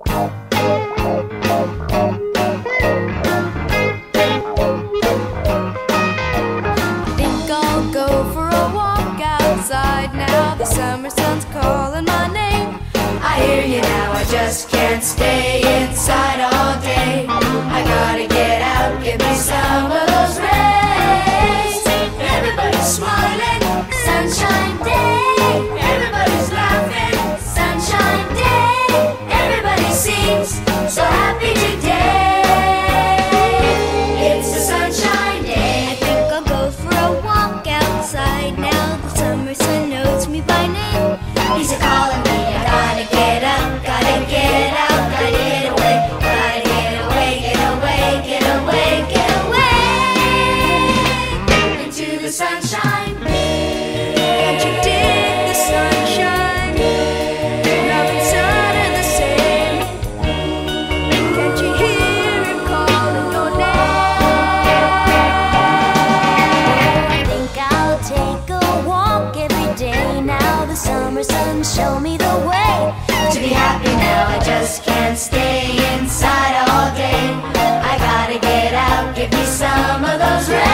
Think I'll go for a walk outside now. The summer sun's calling my name. I hear you now, I just can't stay inside all day. I gotta get out, give me some of those rays. Everybody's smiling, sunshine day. Everybody's laughing, sunshine day. Everybody seems so happy today. It's a sunshine day. I think I'll go for a walk outside now. The summer sun knows me by name. He's a calling me, I gotta get up, gotta get out, gotta get away, gotta get away, get away, get away, get away into the sunshine. Can't you dig the sunshine? Love and sun are the same. Can't you hear him calling your name? I think I'll take a walk every day now. The summer sun show me the way. To be happy now, I just can't stay inside all day. I gotta get out, give me some of those rays.